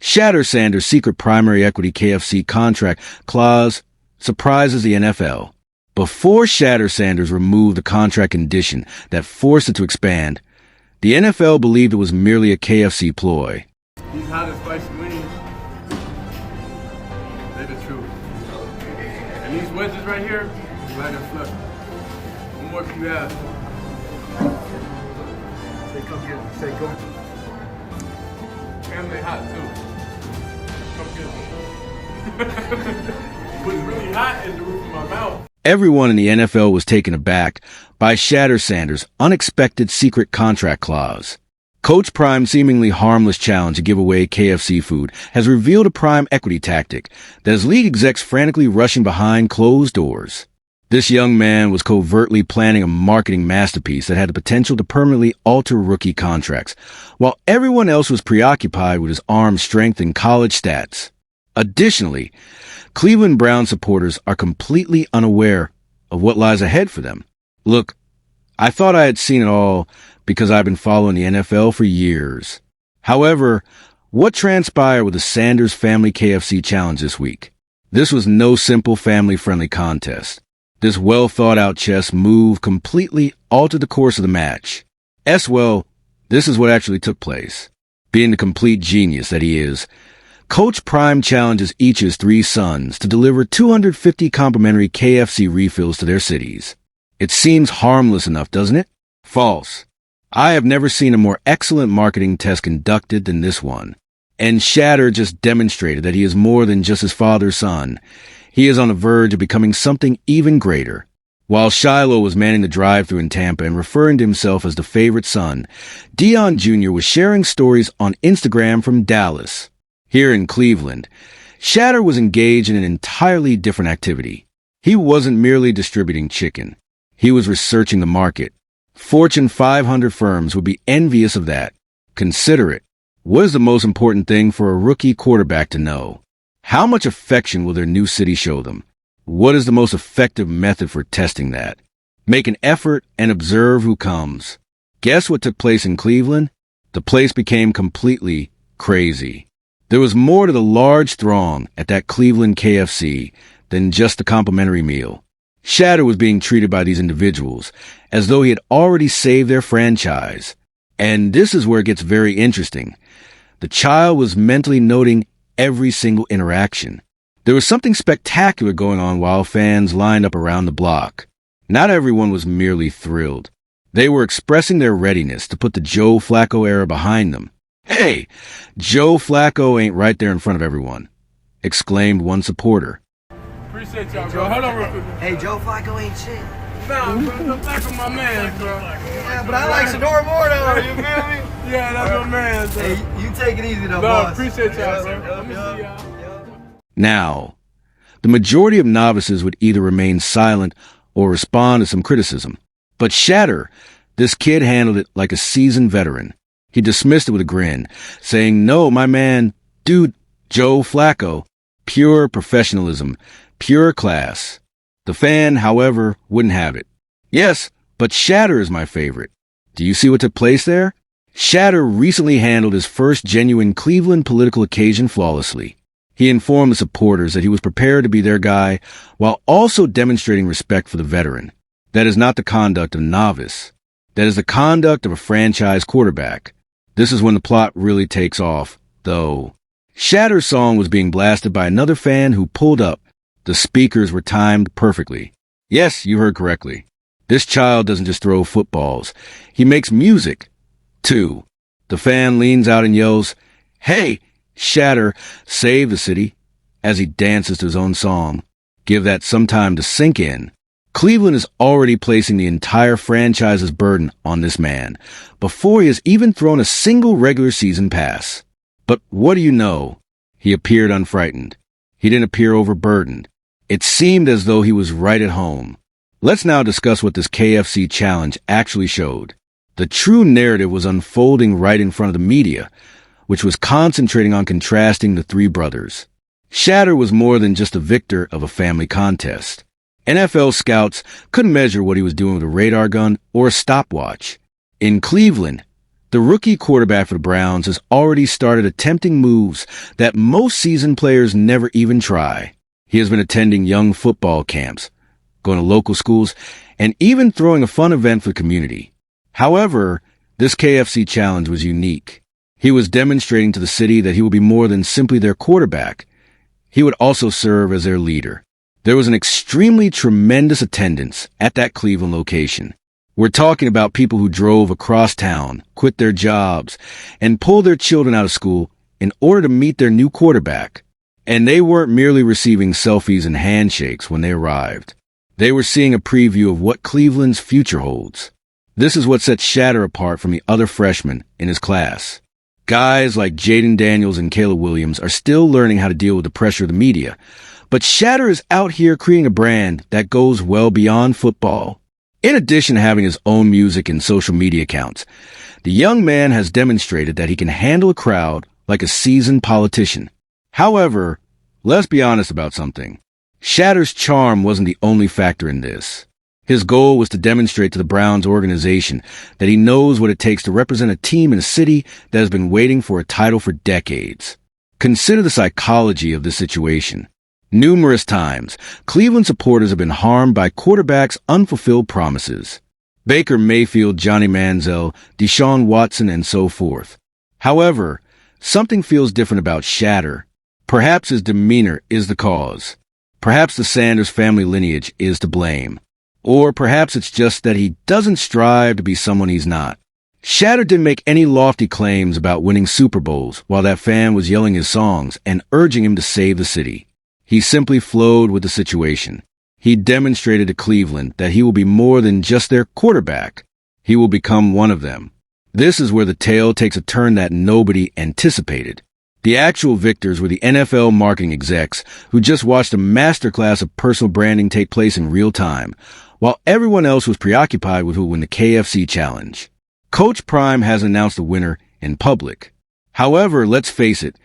Shedeur Sanders' secret primary equity KFC contract clause surprises the NFL. Before Shedeur Sanders removed the contract condition that forced it to expand, the NFL believed it was merely a KFC ploy. These hot and spicy wings, they're the truth. And these wedges right here, light and fluffy. What more can you ask? Say, come get it. Say, go. And they hot too. Come get it. What's really hot is the roof of my mouth. Everyone in the NFL was taken aback by Shedeur Sanders' unexpected secret contract clause. Coach Prime's seemingly harmless challenge to give away KFC food has revealed a prime equity tactic that has league execs frantically rushing behind closed doors. This young man was covertly planning a marketing masterpiece that had the potential to permanently alter rookie contracts, while everyone else was preoccupied with his arm strength and college stats. Additionally, Cleveland Browns supporters are completely unaware of what lies ahead for them. Look, I thought I had seen it all because I've been following the NFL for years. However, what transpired with the Sanders Family KFC Challenge this week? This was no simple family-friendly contest. This well-thought-out chess move completely altered the course of the match. Well, this is what actually took place. Being the complete genius that he is, Coach Prime challenges each of his 3 sons to deliver 250 complimentary KFC refills to their cities. It seems harmless enough, doesn't it? False. I have never seen a more excellent marketing test conducted than this one. And Shedeur just demonstrated that he is more than just his father's son. He is on the verge of becoming something even greater. While Shiloh was manning the drive-thru in Tampa and referring to himself as the favorite son, Dion Jr. was sharing stories on Instagram from Dallas. Here in Cleveland, Shedeur was engaged in an entirely different activity. He wasn't merely distributing chicken. He was researching the market. Fortune 500 firms would be envious of that. Consider it. What is the most important thing for a rookie quarterback to know? How much affection will their new city show them? What is the most effective method for testing that? Make an effort and observe who comes. Guess what took place in Cleveland? The place became completely crazy. There was more to the large throng at that Cleveland KFC than just a complimentary meal. Shedeur was being treated by these individuals as though he had already saved their franchise. And this is where it gets very interesting. The child was mentally noting every single interaction. There was something spectacular going on while fans lined up around the block. Not everyone was merely thrilled. They were expressing their readiness to put the Joe Flacco era behind them. "Hey, Joe Flacco ain't right there in front of everyone," exclaimed one supporter. Appreciate y'all, bro. Hold on real quick. Hey, Joe Flacco ain't shit. Nah, bro, Flacco my man, bro. Yeah, but I like Shedeur more though, you feel me? Yeah, that's my man, bro. Hey, you take it easy though, No, boss. appreciate y'all, bro. Let me see y'all. Now, the majority of novices would either remain silent or respond to some criticism. But Shedeur, this kid handled it like a seasoned veteran. He dismissed it with a grin, saying, "No, my man, dude, Joe Flacco. Pure professionalism, pure class." The fan, however, wouldn't have it. "Yes, but Shedeur is my favorite." Do you see what took place there? Shedeur recently handled his first genuine Cleveland political occasion flawlessly. He informed the supporters that he was prepared to be their guy while also demonstrating respect for the veteran. That is not the conduct of a novice. That is the conduct of a franchise quarterback. This is when the plot really takes off, though. Shedeur's song was being blasted by another fan who pulled up. The speakers were timed perfectly. Yes, you heard correctly. This child doesn't just throw footballs. He makes music, too. The fan leans out and yells, "Hey, Shedeur, save the city," as he dances to his own song. Give that some time to sink in. Cleveland is already placing the entire franchise's burden on this man before he has even thrown a single regular season pass. But what do you know? He appeared unfrightened. He didn't appear overburdened. It seemed as though he was right at home. Let's now discuss what this KFC challenge actually showed. The true narrative was unfolding right in front of the media, which was concentrating on contrasting the 3 brothers. Shedeur was more than just a victor of a family contest. NFL scouts couldn't measure what he was doing with a radar gun or a stopwatch. In Cleveland, The rookie quarterback for the Browns has already started attempting moves that most seasoned players never even try. He has been attending young football camps, going to local schools, and even throwing a fun event for the community. However, this KFC challenge was unique. He was demonstrating to the city that he would be more than simply their quarterback. He would also serve as their leader. There was an extremely tremendous attendance at that Cleveland location. We're talking about people who drove across town, quit their jobs, and pulled their children out of school in order to meet their new quarterback. And they weren't merely receiving selfies and handshakes when they arrived. They were seeing a preview of what Cleveland's future holds. This is what sets Shedeur apart from the other freshmen in his class. Guys like Jaden Daniels and Caleb Williams are still learning how to deal with the pressure of the media. But Shedeur is out here creating a brand that goes well beyond football. In addition to having his own music and social media accounts, the young man has demonstrated that he can handle a crowd like a seasoned politician. However, let's be honest about something. Shedeur's charm wasn't the only factor in this. His goal was to demonstrate to the Browns organization that he knows what it takes to represent a team in a city that has been waiting for a title for decades. Consider the psychology of this situation. Numerous times, Cleveland supporters have been harmed by quarterbacks' unfulfilled promises. Baker Mayfield, Johnny Manziel, Deshaun Watson, and so forth. However, something feels different about Shedeur. Perhaps his demeanor is the cause. Perhaps the Sanders family lineage is to blame. Or perhaps it's just that he doesn't strive to be someone he's not. Shedeur didn't make any lofty claims about winning Super Bowls while that fan was yelling his songs and urging him to save the city. He simply flowed with the situation. He demonstrated to Cleveland that he will be more than just their quarterback. He will become one of them. This is where the tale takes a turn that nobody anticipated. The actual victors were the NFL marketing execs who just watched a masterclass of personal branding take place in real time, while everyone else was preoccupied with who would win the KFC challenge. Coach Prime has announced the winner in public. However, let's face it,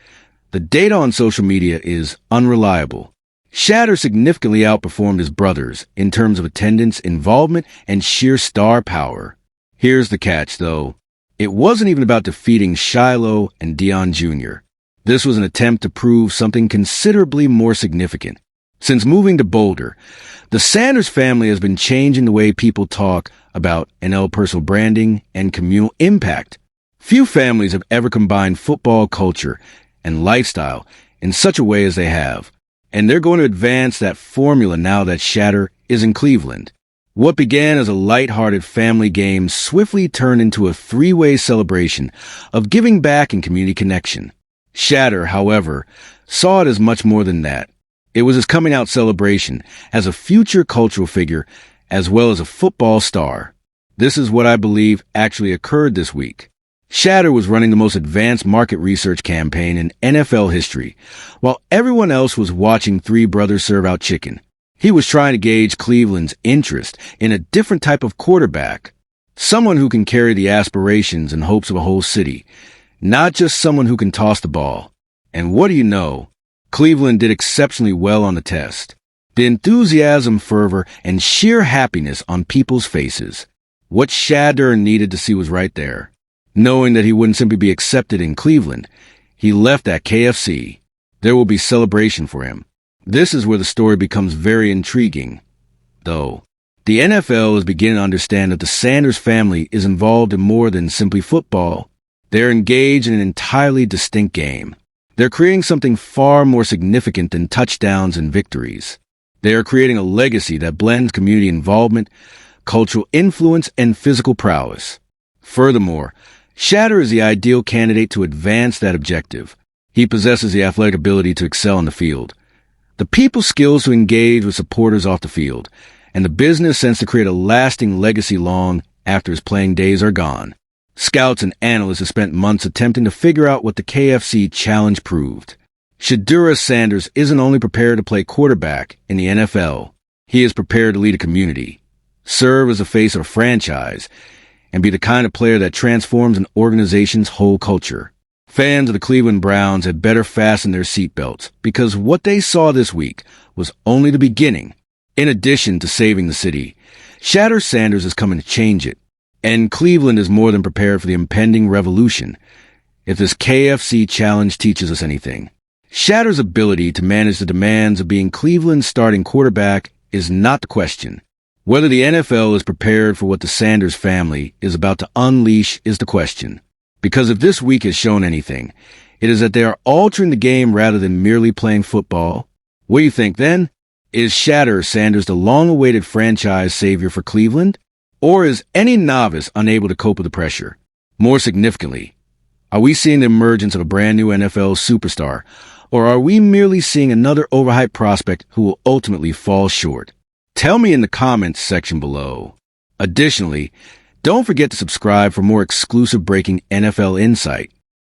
the data on social media is unreliable. Shedeur significantly outperformed his brothers in terms of attendance, involvement, and sheer star power. Here's the catch, though. It wasn't even about defeating Shiloh and Dion Jr. This was an attempt to prove something considerably more significant. Since moving to Boulder, the Sanders family has been changing the way people talk about NL personal branding and communal impact. Few families have ever combined football culture and lifestyle in such a way as they have, and they're going to advance that formula now that Shedeur is in Cleveland. What began as a light-hearted family game swiftly turned into a three-way celebration of giving back and community connection. Shedeur, however, saw it as much more than that. It was his coming-out celebration as a future cultural figure as well as a football star. This is what I believe actually occurred this week. Shedeur was running the most advanced market research campaign in NFL history, while everyone else was watching three brothers serve out chicken. He was trying to gauge Cleveland's interest in a different type of quarterback, someone who can carry the aspirations and hopes of a whole city, not just someone who can toss the ball. And what do you know? Cleveland did exceptionally well on the test. The enthusiasm, fervor, and sheer happiness on people's faces. What Shedeur needed to see was right there. Knowing that he wouldn't simply be accepted in Cleveland, he left at KFC. There will be celebration for him. This is where the story becomes very intriguing, though. The NFL is beginning to understand that the Sanders family is involved in more than simply football. They're engaged in an entirely distinct game. They're creating something far more significant than touchdowns and victories. They are creating a legacy that blends community involvement, cultural influence, and physical prowess. Furthermore, Shedeur is the ideal candidate to advance that objective. He possesses the athletic ability to excel in the field, the people skills to engage with supporters off the field, and the business sense to create a lasting legacy long after his playing days are gone. Scouts and analysts have spent months attempting to figure out what the KFC challenge proved. Shedeur Sanders isn't only prepared to play quarterback in the NFL, he is prepared to lead a community, serve as the face of a franchise, and be the kind of player that transforms an organization's whole culture. Fans of the Cleveland Browns had better fasten their seatbelts because what they saw this week was only the beginning. In addition to saving the city, Shedeur Sanders is coming to change it. And Cleveland is more than prepared for the impending revolution, if this KFC challenge teaches us anything. Shedeur's ability to manage the demands of being Cleveland's starting quarterback is not the question. Whether the NFL is prepared for what the Sanders family is about to unleash is the question. Because if this week has shown anything, it is that they are altering the game rather than merely playing football. What do you think then? Is Shedeur Sanders the long-awaited franchise savior for Cleveland? Or is any novice unable to cope with the pressure? More significantly, are we seeing the emergence of a brand new NFL superstar, or are we merely seeing another overhyped prospect who will ultimately fall short? Tell me in the comments section below. Additionally, don't forget to subscribe for more exclusive breaking NFL insight.